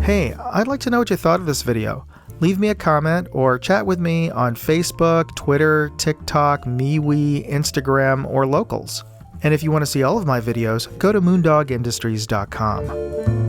Hey, I'd like to know what you thought of this video. Leave me a comment or chat with me on Facebook, Twitter, TikTok, MeWe, Instagram, or Locals. And if you want to see all of my videos, go to moondogindustries.com.